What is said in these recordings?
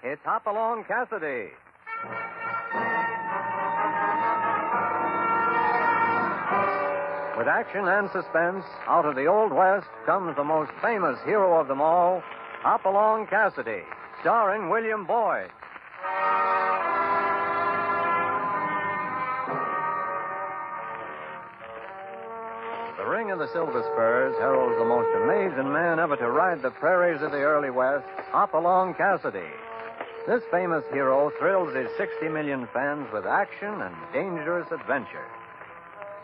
it's Hopalong Cassidy. With action and suspense, out of the Old West comes the most famous hero of them all, Hopalong Cassidy, starring William Boyd. The Ring of the Silver Spurs heralds the most amazing man ever to ride the prairies of the early West, Hopalong Cassidy. This famous hero thrills his 60 million fans with action and dangerous adventure.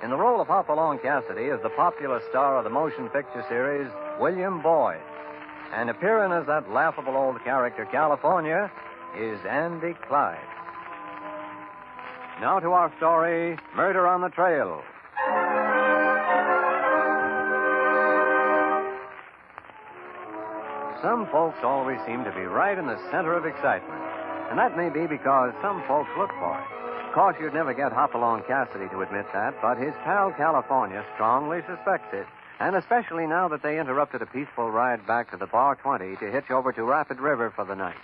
In the role of Hopalong Cassidy is the popular star of the motion picture series, William Boyd. And appearing as that laughable old character, California, is Andy Clyde. Now to our story, Murder on the Trail. Some folks always seem to be right in the center of excitement. And that may be because some folks look for it. Of course, you'd never get Hopalong Cassidy to admit that, but his pal California strongly suspects it. And especially now that they interrupted a peaceful ride back to the Bar 20 to hitch over to Rapid River for the night.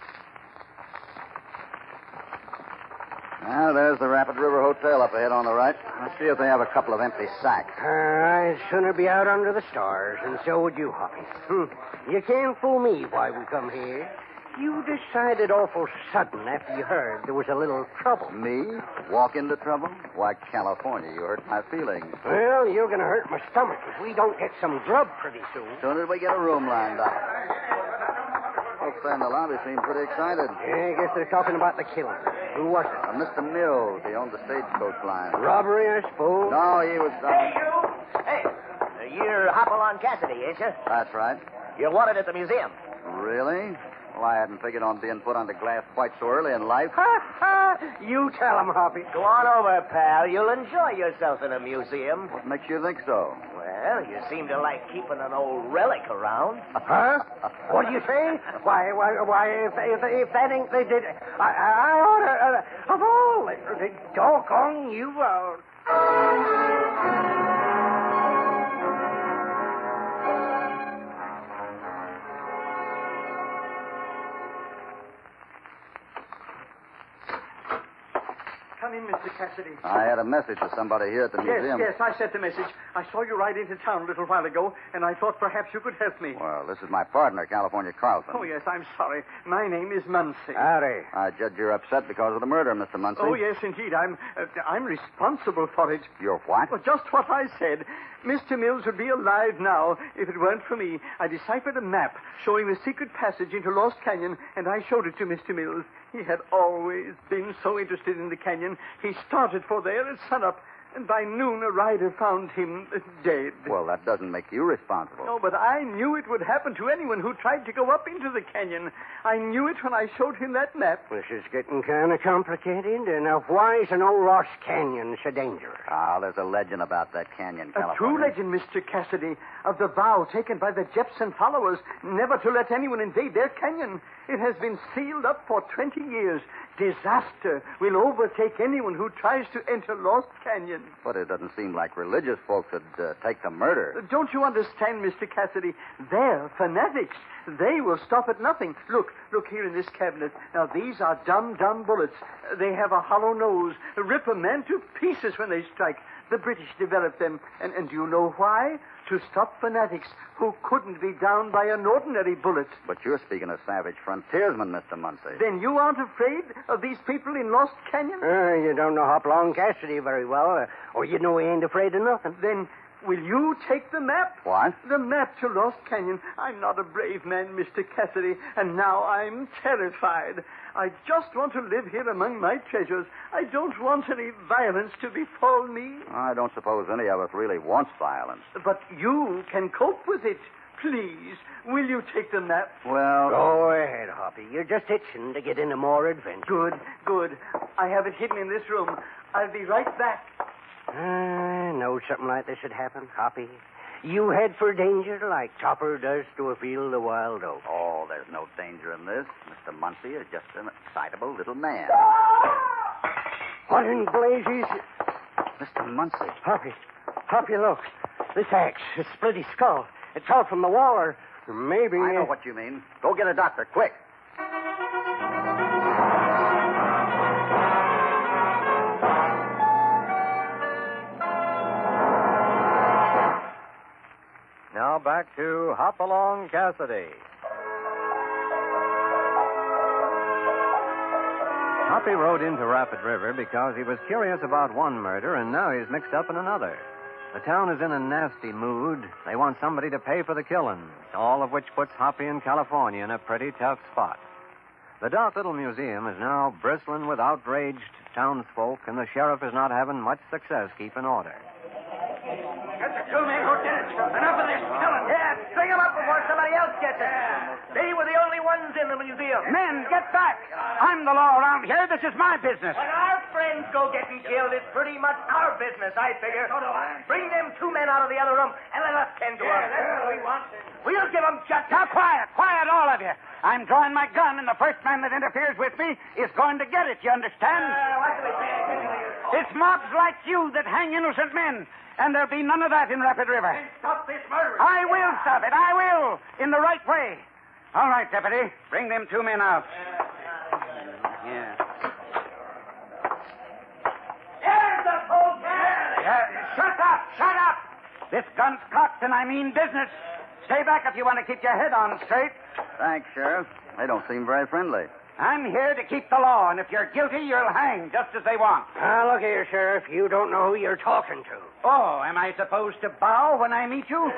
Now, there's the Rapid River Hotel up ahead on the right. Let's see if they have a couple of empty sacks. I'd sooner be out under the stars, and so would you, Hoppy. You can't fool me why we come here. You decided awful sudden after you heard there was a little trouble. Me? Walk into trouble? Why, California, you hurt my feelings. Well, you're going to hurt my stomach if we don't get some grub pretty soon. As soon as we get a room lined up. Folks there in the lobby seem pretty excited. Yeah, I guess they're talking about the killing. Who was it? Mr. Mills. He owned the stagecoach line. Robbery, I suppose? No, he was... Hey, you! Hey, you're Hopalong Cassidy, ain't you? That's right. You're wanted at the museum. Really? Well, I hadn't figured on being put under glass quite so early in life. Ha, ha! You tell him, Hoppy. Go on over, pal. You'll enjoy yourself in a museum. What makes you think so? Well, you seem to like keeping an old relic around. Huh? What do you say? Why, if that ain't they did... I ought to... of all the doggone you... Come in, Mr. Cassidy. I had a message for somebody here at the museum. Yes, I sent the message. I saw you ride into town a little while ago, and I thought perhaps you could help me. Well, this is my partner, California Carlson. Oh, yes, I'm sorry. My name is Muncie. Howdy. I judge you're upset because of the murder, Mr. Muncie. Oh, yes, indeed. I'm responsible for it. You're what? Well, just what I said. Mr. Mills would be alive now if it weren't for me. I deciphered a map showing the secret passage into Lost Canyon, and I showed it to Mr. Mills. He had always been so interested in the canyon. He started for there at sunup, and by noon a rider found him dead. Well, that doesn't make you responsible. No, but I knew it would happen to anyone who tried to go up into the canyon. I knew it when I showed him that map. This is getting kind of complicated. Now, why is an old Lost Canyon so dangerous? Ah, there's a legend about that canyon, A California. true legend, Mr. Cassidy, of the vow taken by the Jepson followers never to let anyone invade their canyon. It has been sealed up for 20 years. Disaster will overtake anyone who tries to enter Lost Canyon. But it doesn't seem like religious folks would take to murder. Don't you understand, Mr. Cassidy? They're fanatics. They will stop at nothing. Look here in this cabinet. Now, these are dumb bullets. They have a hollow nose. Rip a man to pieces when they strike. The British developed them. And do you know why? To stop fanatics who couldn't be downed by an ordinary bullet. But you're speaking of savage frontiersmen, Mr. Muncie. Then you aren't afraid of these people in Lost Canyon? You don't know Hopalong Cassidy very well, or you know he ain't afraid of nothing. Then will you take the map? What? The map to Lost Canyon. I'm not a brave man, Mr. Cassidy, and now I'm terrified. I just want to live here among my treasures. I don't want any violence to befall me. I don't suppose any of us really wants violence. But you can cope with it. Please, will you take the map? Well... Go ahead, Hoppy. You're just itching to get into more adventure. Good. I have it hidden in this room. I'll be right back. I know something like this would happen, Hoppy. You head for danger like Topper does to a field of wild oats. Oh, there's no danger in this. Mr. Muncie is just an excitable little man. What in blazes? Mr. Muncie. Hoppy, look. This axe has split his skull. It's out from the wall, or maybe... I know what you mean. Go get a doctor, quick. back to Hopalong Cassidy. Hoppy rode into Rapid River because he was curious about one murder, and now he's mixed up in another. The town is in a nasty mood. They want somebody to pay for the killings, all of which puts Hoppy and California in a pretty tough spot. The dark little museum is now bristling with outraged townsfolk, and the sheriff is not having much success keeping order. Get the two men who did it. Enough of this killing. Yeah, string them up before somebody else gets it. They were the only ones in the museum. Men, get back. I'm the law around here. This is my business. When our friends go getting killed, it's pretty much our business, I figure. So do I. Bring them two men out of the other room and let us tend to them. That's what we want. We'll give them just... Now, quiet, all of you. I'm drawing my gun, and the first man that interferes with me is going to get it, you understand? What do we say? It's mobs like you that hang innocent men, and there'll be none of that in Rapid River. Then stop this murder. I will stop it. I will. In the right way. All right, Deputy. Bring them two men out. Yeah. There's the whole Shut up. This gun's cocked, and I mean business. Stay back if you want to keep your head on straight. Thanks, Sheriff. They don't seem very friendly. I'm here to keep the law, and if you're guilty, you'll hang just as they want. Now, look here, Sheriff. You don't know who you're talking to. Oh, am I supposed to bow when I meet you?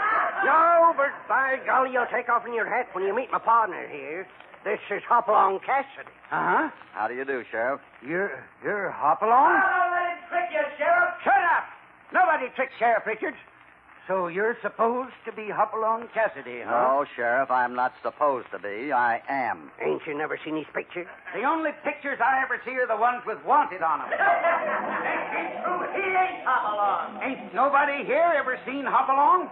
No, but by golly, you'll take off your hat when you meet my partner here. This is Hopalong Cassidy. Uh-huh. How do you do, Sheriff? You're Hopalong? Don't let him trick you, Sheriff. Shut up! Nobody tricks Sheriff Richards. So you're supposed to be Hopalong Cassidy, huh? No, Sheriff, I'm not supposed to be. I am. Ain't you never seen his picture? The only pictures I ever see are the ones with wanted on them. Ain't true. He ain't Hopalong. Ain't nobody here ever seen Hopalong?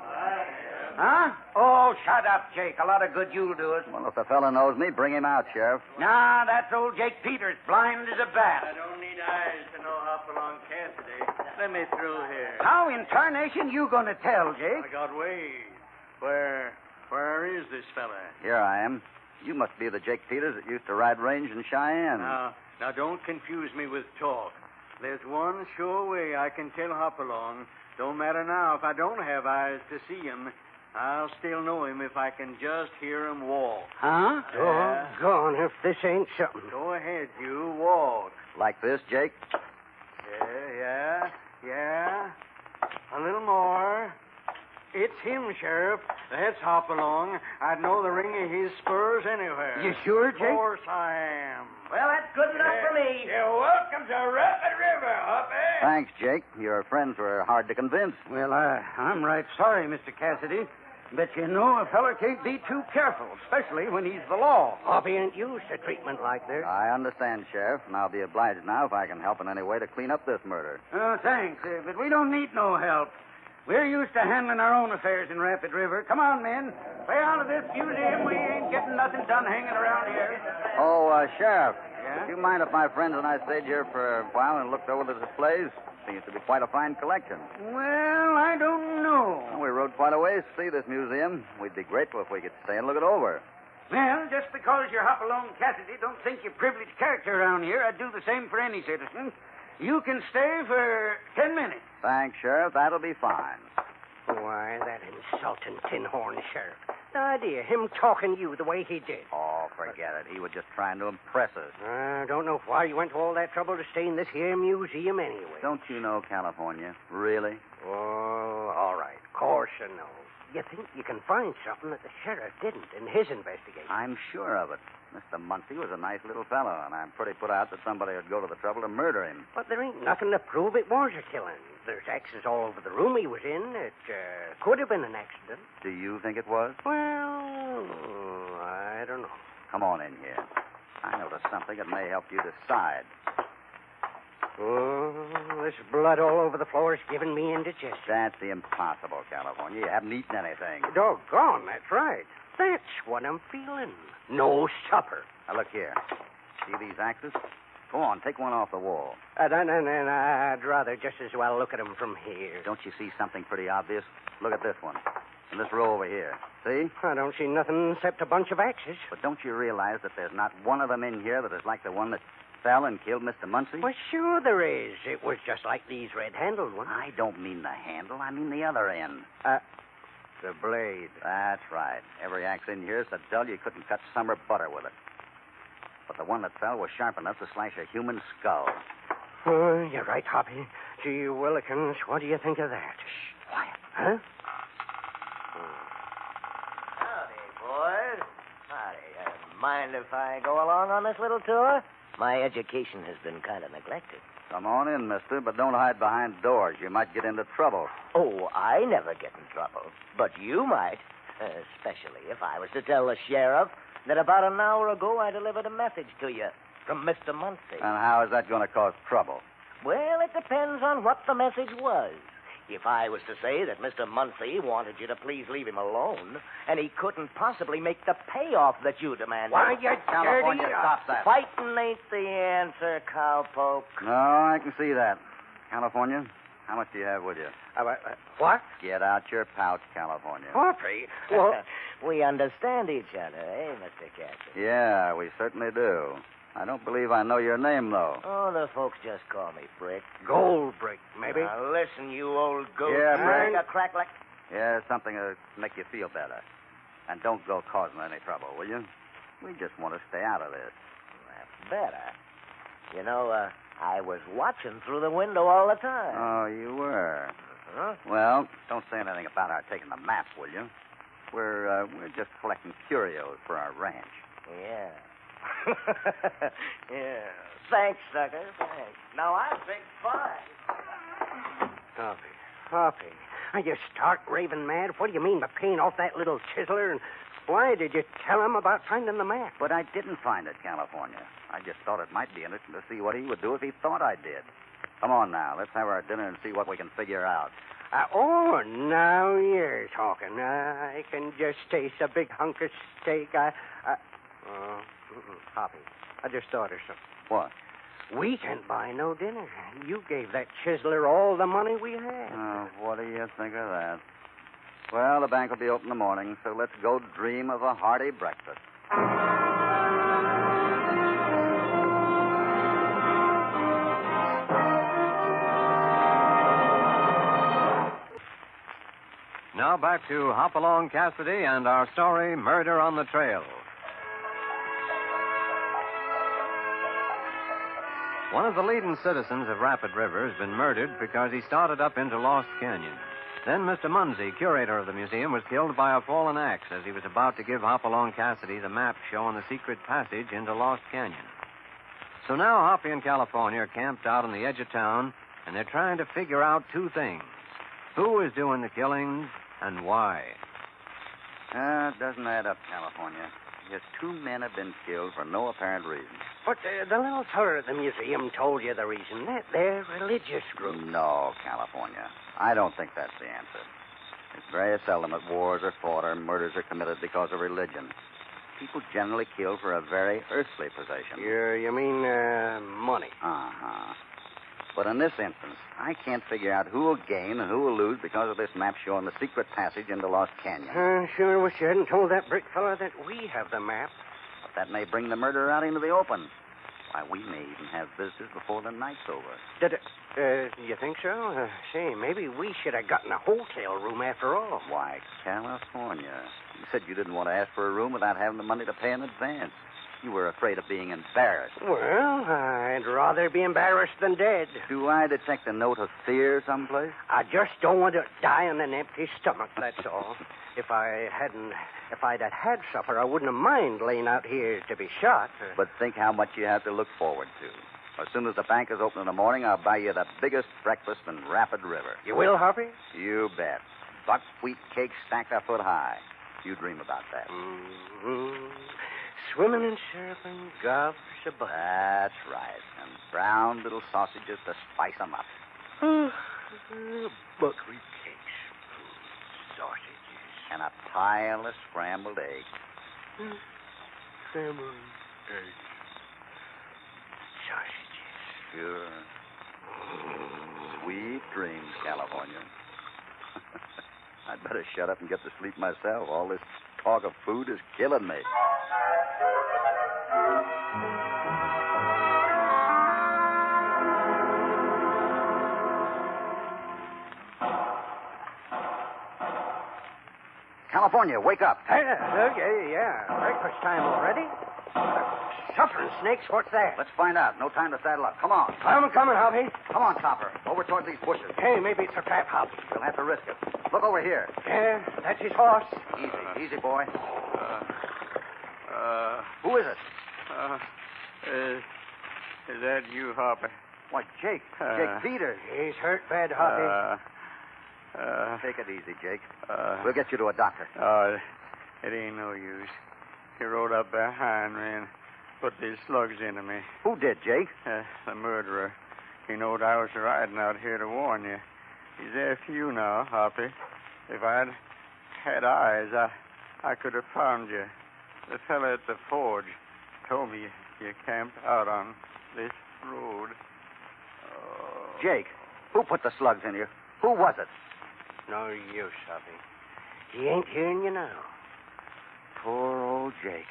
Huh? Oh, shut up, Jake. A lot of good you'll do us. Well, if the fella knows me, bring him out, Sheriff. Nah, that's old Jake Peters, blind as a bat. I don't need eyes to know Hopalong Cassidy. Let me through here. How in tarnation you going to tell, Jake? I got ways. Where is this fella? Here I am. You must be the Jake Peters that used to ride range in Cheyenne. Now don't confuse me with talk. There's one sure way I can tell Hopalong. Don't matter now if I don't have eyes to see him. I'll still know him if I can just hear him walk. Huh? Doggone if this ain't something. Go ahead, you walk. Like this, Jake? Yeah. A little more. It's him, Sheriff. That's Hopalong. I'd know the ring of his spurs anywhere. You sure, Jake? Of course I am. Well, that's good enough for me. You're welcome to Rapid River, Hoppy. Thanks, Jake. Your friends were hard to convince. Well, I'm right sorry, Mr. Cassidy. But you know, a feller can't be too careful, especially when he's the law. Hoppy ain't used to treatment like this. I understand, Sheriff, and I'll be obliged now if I can help in any way to clean up this murder. Oh, thanks, but we don't need no help. We're used to handling our own affairs in Rapid River. Come on, men. Way out of this museum. We ain't getting nothing done hanging around here. Oh, Sheriff. Yeah? Do you mind if my friends and I stayed here for a while and looked over the displays? Seems to be quite a fine collection. Well, I don't know. We rode quite a ways to see this museum. We'd be grateful if we could stay and look it over. Well, just because you're Hopalong Cassidy don't think you're privileged character around here. I'd do the same for any citizen. You can stay for 10 minutes. Thanks, Sheriff. That'll be fine. Why, that insulting tin-horn sheriff. The idea, him talking to you the way he did. Oh, forget it. He was just trying to impress us. I don't know why you went to all that trouble to stay in this here museum anyway. Don't you know California? Really? Oh, all right. Of course I know. You think you can find something that the sheriff didn't in his investigation? I'm sure of it. Mr. Muncie was a nice little fellow, and I'm pretty put out that somebody would go to the trouble to murder him. But there ain't nothing to prove it was a killing. There's axes all over the room he was in. It could have been an accident. Do you think it was? Well, I don't know. Come on in here. I noticed something that may help you decide. Oh, this blood all over the floor is giving me indigestion. That's impossible, California. You haven't eaten anything. Doggone, that's right. That's what I'm feeling. No supper. Now, look here. See these axes? Go on, take one off the wall. I'd rather just as well look at them from here. Don't you see something pretty obvious? Look at this one. And this row over here. See? I don't see nothing except a bunch of axes. But don't you realize that there's not one of them in here that is like the one that fell and killed Mr. Muncie? Well, sure there is. It was just like these red-handled ones. I don't mean the handle. I mean the other end. The blade. That's right. Every axe in here is so dull you couldn't cut summer butter with it. But the one that fell was sharp enough to slash a human skull. Oh, you're right, Hoppy. Gee willikins, what do you think of that? Shh, quiet. Huh? Howdy, boys. Howdy. Mind if I go along on this little tour? My education has been kind of neglected. Come on in, mister, but don't hide behind doors. You might get into trouble. Oh, I never get in trouble. But you might. Especially if I was to tell the sheriff that about an hour ago I delivered a message to you from Mr. Muncie. And how is that going to cause trouble? Well, it depends on what the message was. If I was to say that Mr. Muncie wanted you to please leave him alone, and he couldn't possibly make the payoff that you demanded. Why, you California, dirty... stop that. Fighting ain't the answer, cowpoke. No, I can see that. California, how much do you have with you? What? Get out your pouch, California. Hoppy? Well, We understand each other, eh, Mr. Cassidy? Yeah, we certainly do. I don't believe I know your name, though. Oh, the folks just call me Brick. gold brick, maybe. Now, listen, you old goat. Yeah, you Brick. a crack like... Yeah, something to make you feel better. And don't go causing any trouble, will you? We just want to stay out of this. That's better. You know, I was watching through the window all the time. Oh, you were. Huh? Well, don't say anything about our taking the map, will you? We're just collecting curios for our ranch. Yeah. Yeah. Thanks, sucker. Thanks. Now, I think fine. Hoppy. Are you stark raving mad? What do you mean by paying off that little chiseler? And why did you tell him about finding the map? But I didn't find it, California. I just thought it might be interesting to see what he would do if he thought I did. Come on now. Let's have our dinner and see what we can figure out. Oh, now you're talking. I can just taste a big hunk of steak. Hoppy, I just thought of something. What? We can't buy no dinner. You gave that chiseler all the money we had. What do you think of that? Well, the bank will be open in the morning, so let's go dream of a hearty breakfast. Now back to Hopalong Cassidy and our story, Murder on the Trail. One of the leading citizens of Rapid River has been murdered because he started up into Lost Canyon. Then Mr. Muncie, curator of the museum, was killed by a fallen axe as he was about to give Hopalong Cassidy the map showing the secret passage into Lost Canyon. So now Hoppy and California are camped out on the edge of town, and they're trying to figure out two things. Who is doing the killings and why? It doesn't add up, California. Just 2 men have been killed for no apparent reason. But the little feller at the museum told you the reason. They're religious group. No, California. I don't think that's the answer. It's very seldom that wars are fought or murders are committed because of religion. People generally kill for a very earthly possession. You mean money? Uh-huh. But in this instance, I can't figure out who will gain and who will lose because of this map showing the secret passage into Lost Canyon. Sure wish you hadn't told that brick fella that we have the map. But that may bring the murderer out into the open. Why, we may even have visitors before the night's over. You think so? Say, maybe we should have gotten a hotel room after all. Why, California. You said you didn't want to ask for a room without having the money to pay in advance. You were afraid of being embarrassed. Well, I'd rather be embarrassed than dead. Do I detect a note of fear someplace? I just don't want to die on an empty stomach, that's all. If I'd had supper, I wouldn't have mind laying out here to be shot. But think how much you have to look forward to. As soon as the bank is open in the morning, I'll buy you the biggest breakfast in Rapid River. You will, Hoppy? You bet. Buckwheat cakes stacked a foot high. You dream about that. Mm-hmm. Swimming in syrup and gobs of butter. That's right. And brown little sausages to spice 'em up. Buckwheat cakes. Sausages. And a pile of scrambled eggs. Scrambled eggs. Sausages. Sure. Sweet dreams, California. I'd better shut up and get to sleep myself. All this talk of food is killing me. California, wake up. Yeah. Breakfast time already? Suffering snakes, what's that? Let's find out. No time to saddle up. Come on. I'm coming, Hoppy. Come on, Copper. Over toward these bushes. Hey, maybe it's a trap, Hop. We'll have to risk it. Look over here. Yeah, that's his horse. Easy, boy. Who is it? Is that you, Hopper? Why, Jake. Jake Peters. He's hurt bad, Hoppy. Take it easy, Jake. We'll get you to a doctor. Oh, it ain't no use. He rode up behind me and put these slugs into me. Who did, Jake? The murderer. He knowed I was riding out here to warn you. He's after you now, Hoppy. If I'd had eyes, I could have found you. The fella at the forge told me you camped out on this road. Oh. Jake, who put the slugs in you? Who was it? No use, Hoppy. He ain't hearing you now. Poor old Jake.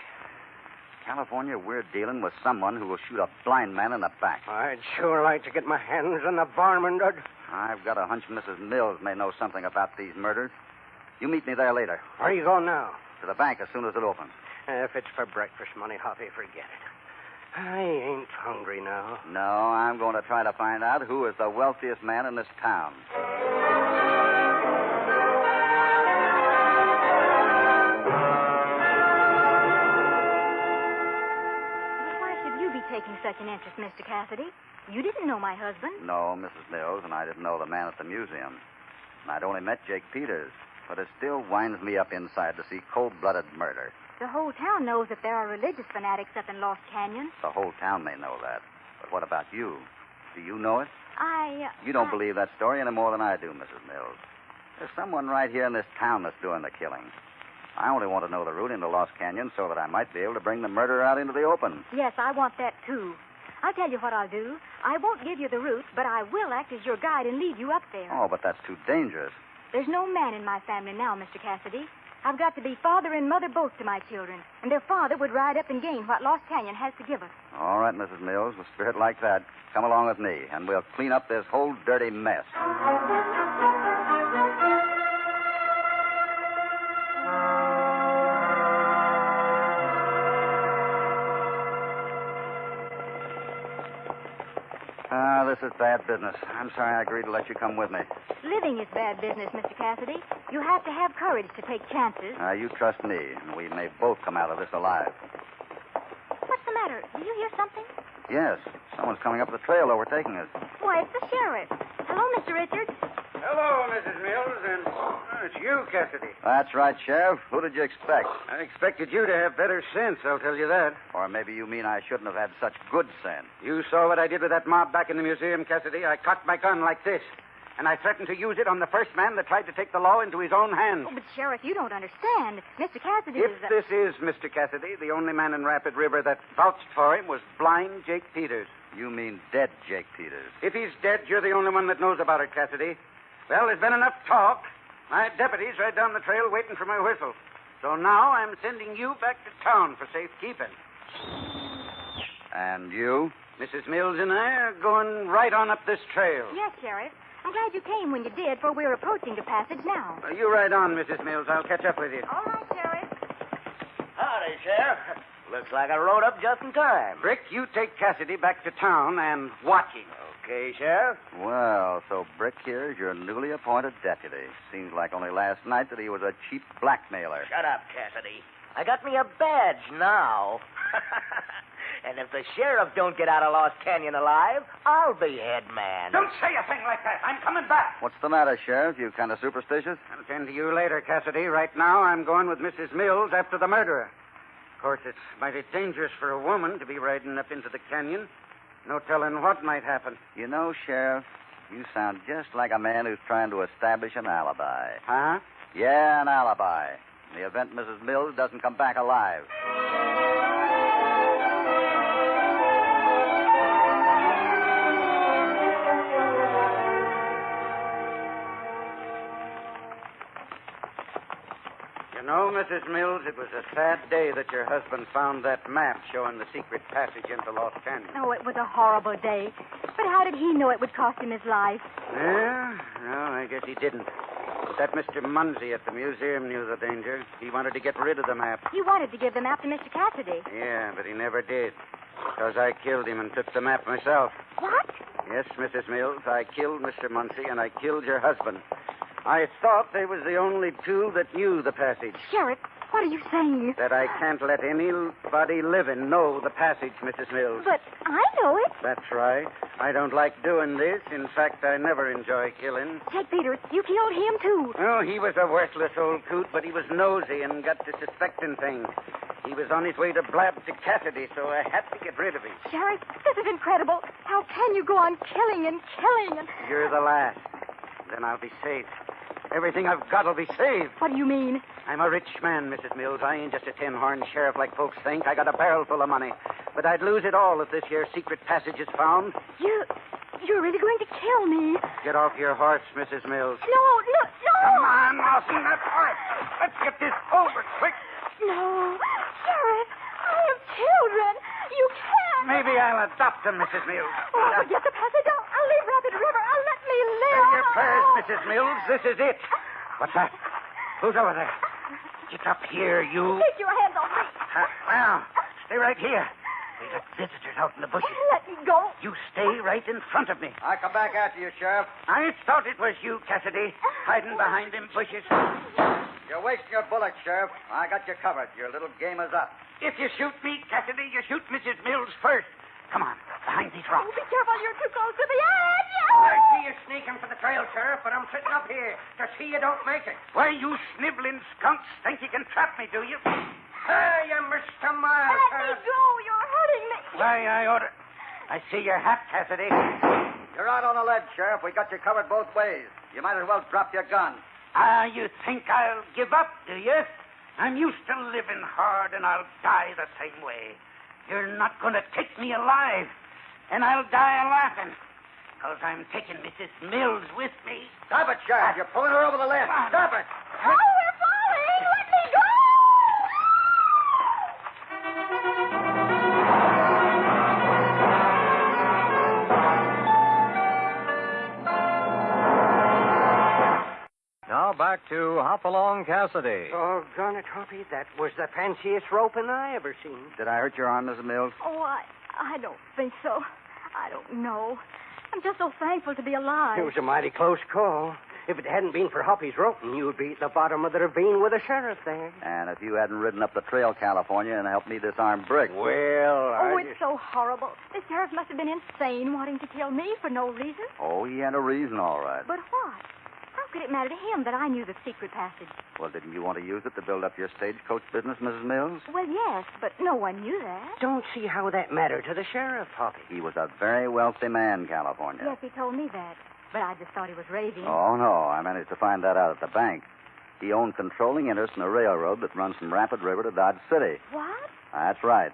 California, we're dealing with someone who will shoot a blind man in the back. I'd sure like to get my hands on the varmint. I've got a hunch Mrs. Mills may know something about these murders. You meet me there later. Where are you going now? To the bank as soon as it opens. If it's for breakfast money, Hoppy, forget it. I ain't hungry now. No, I'm going to try to find out who is the wealthiest man in this town. Why should you be taking such an interest, Mr. Cassidy? You didn't know my husband. No, Mrs. Mills, and I didn't know the man at the museum. And I'd only met Jake Peters. But it still winds me up inside to see cold-blooded murder. The whole town knows that there are religious fanatics up in Lost Canyon. The whole town may know that. But what about you? Do you know it? You don't believe that story any more than I do, Mrs. Mills. There's someone right here in this town that's doing the killing. I only want to know the route into Lost Canyon so that I might be able to bring the murderer out into the open. Yes, I want that, too. I'll tell you what I'll do. I won't give you the route, but I will act as your guide and lead you up there. Oh, but that's too dangerous. There's no man in my family now, Mr. Cassidy. I've got to be father and mother both to my children, and their father would ride up and gain what Lost Canyon has to give us. All right, Mrs. Mills, with spirit like that, come along with me, and we'll clean up this whole dirty mess. This is bad business. I'm sorry I agreed to let you come with me. Living is bad business, Mr. Cassidy. You have to have courage to take chances. You trust me, and we may both come out of this alive. What's the matter? Did you hear something? Yes. Someone's coming up the trail overtaking us. Why, it's the sheriff. Hello, Mr. Richards. Hello, Mrs. Mills, and it's you, Cassidy. That's right, Sheriff. Who did you expect? I expected you to have better sense, I'll tell you that. Or maybe you mean I shouldn't have had such good sense. You saw what I did with that mob back in the museum, Cassidy. I cocked my gun like this, and I threatened to use it on the first man that tried to take the law into his own hands. Oh, but, Sheriff, you don't understand. Mr. Cassidy If is... this is Mr. Cassidy, the only man in Rapid River that vouched for him was blind Jake Peters. You mean dead Jake Peters. If he's dead, you're the only one that knows about it, Cassidy. Well, there's been enough talk. My deputy's right down the trail waiting for my whistle. So now I'm sending you back to town for safekeeping. And you? Mrs. Mills and I are going right on up this trail. Yes, Sheriff. I'm glad you came when you did, for we're approaching the passage now. You ride on, Mrs. Mills. I'll catch up with you. All right, Sheriff. Howdy, Sheriff. Looks like I rode up just in time. Brick, you take Cassidy back to town and watch him. Okay, Sheriff. Well, so Brick here is your newly appointed deputy. Seems like only last night that he was a cheap blackmailer. Shut up, Cassidy. I got me a badge now. And if the sheriff don't get out of Lost Canyon alive, I'll be head man. Don't say a thing like that. I'm coming back. What's the matter, Sheriff? You kind of superstitious? I'll tend to you later, Cassidy. Right now, I'm going with Mrs. Mills after the murderer. Of course, it's mighty dangerous for a woman to be riding up into the canyon. No telling what might happen. You know, Sheriff, you sound just like a man who's trying to establish an alibi. Huh? Yeah, an alibi. In the event Mrs. Mills doesn't come back alive. You know, Mrs. Mills, it was a sad day that your husband found that map showing the secret passage into Lost Canyon. Oh, it was a horrible day. But how did he know it would cost him his life? Yeah? No, I guess he didn't. But that Mr. Munsey at the museum knew the danger. He wanted to get rid of the map. You wanted to give the map to Mr. Cassidy. Yeah, but he never did. Because I killed him and took the map myself. What? Yes, Mrs. Mills, I killed Mr. Munsey and I killed your husband. I thought they was the only two that knew the passage. Sheriff, what are you saying? That I can't let anybody living know the passage, Mrs. Mills. But I know it. That's right. I don't like doing this. In fact, I never enjoy killing. Ted Peters, you killed him, too. Oh, he was a worthless old coot, but he was nosy and got to suspecting things. He was on his way to blab to Cassidy, so I had to get rid of him. Sheriff, this is incredible. How can you go on killing and killing and... You're the last. Then I'll be safe. Everything I've got will be saved. What do you mean? I'm a rich man, Mrs. Mills. I ain't just a tin-horn sheriff like folks think. I got a barrel full of money. But I'd lose it all if this here secret passage is found. You're really going to kill me. Get off your horse, Mrs. Mills. No. Come on, Lawson, that horse. Let's get this over quick. No. Sheriff, I have children. You can't. Maybe I'll adopt them, Mrs. Mills. Oh, forget the passage. I'll leave Rapid River. Let me live. Say your prayers, Mrs. Mills. This is it. What's that? Who's over there? Get up here, you. Take your hands off me. Well, stay right here. We got visitors out in the bushes. Let me go. You stay right in front of me. I come back after you, Sheriff. I thought it was you, Cassidy, hiding behind them bushes. You're wasting your bullets, Sheriff. I got you covered. Your little game is up. If you shoot me, Cassidy, you shoot Mrs. Mills first. Come on, behind these rocks. Oh, be careful. You're too close to the edge. I see you sneaking for the trail, Sheriff, but I'm sitting up here to see you don't make it. Why, you sniveling skunks think you can trap me, do you? Hey, you Mr. Miles. Let me go. You're hurting me. Why, I ought to... I see your hat, Cassidy. You're out on the ledge, Sheriff. We got you covered both ways. You might as well drop your gun. You think I'll give up, do you? I'm used to living hard, and I'll die the same way. You're not going to take me alive, and I'll die laughing, because I'm taking Mrs. Mills with me. Stop it, Sheriff. You're pulling her over the ledge. Stop it. Oh, we're falling. Let me go. Now back to Hopalong Cassidy. Oh, gone it, Hoppy. That was the fanciest roping I ever seen. Did I hurt your arm, Mrs. Mills? Oh, I don't think so. I don't know. I'm just so thankful to be alive. It was a mighty close call. If it hadn't been for Hoppy's roping, you'd be at the bottom of the ravine with the sheriff there. And if you hadn't ridden up the trail, California, and helped me disarm Brick. Well, Oh, it's so horrible. The sheriff must have been insane wanting to kill me for no reason. Oh, he had a reason, all right. But what? How could it matter to him that I knew the secret passage? Well, didn't you want to use it to build up your stagecoach business, Mrs. Mills? Well, yes, but no one knew that. Don't see how that mattered to the sheriff, Hoppy. He was a very wealthy man, California. Yes, he told me that. But I just thought he was raving. Oh, no. I managed to find that out at the bank. He owned controlling interest in a railroad that runs from Rapid River to Dodge City. What? That's right.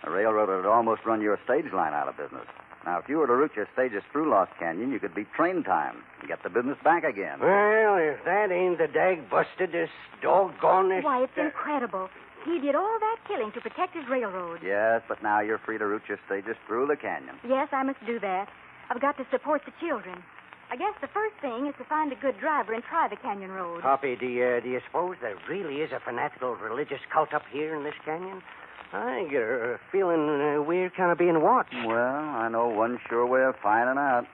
The railroad had almost run your stage line out of business. Now, if you were to route your stages through Lost Canyon, you could beat train time and get the business back again. Well, if that ain't the dag bustedest, doggonest... Why, it's incredible. He did all that killing to protect his railroad. Yes, but now you're free to route your stages through the canyon. Yes, I must do that. I've got to support the children. I guess the first thing is to find a good driver and try the canyon road. Hoppy, do you suppose there really is a fanatical religious cult up here in this canyon? I get a feeling we're kind of being watched. Well, I know one sure way of finding out.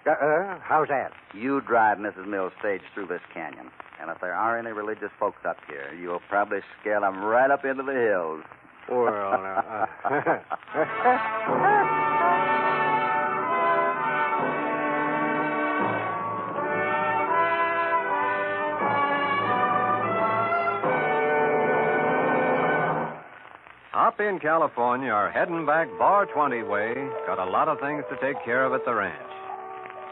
How's that? You drive Mrs. Mills' stage through this canyon. And if there are any religious folks up here, you'll probably scare them right up into the hills. Well, Hoppy and California are heading back Bar 20 way. Got a lot of things to take care of at the ranch.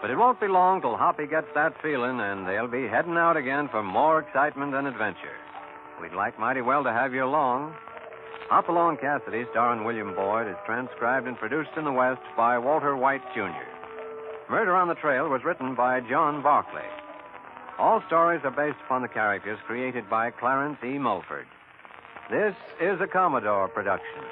But it won't be long till Hoppy gets that feeling, and they'll be heading out again for more excitement and adventure. We'd like mighty well to have you along. Hopalong Cassidy, starring William Boyd, is transcribed and produced in the West by Walter White, Jr. Murder on the Trail was written by John Barclay. All stories are based upon the characters created by Clarence E. Mulford. This is a Commodore production.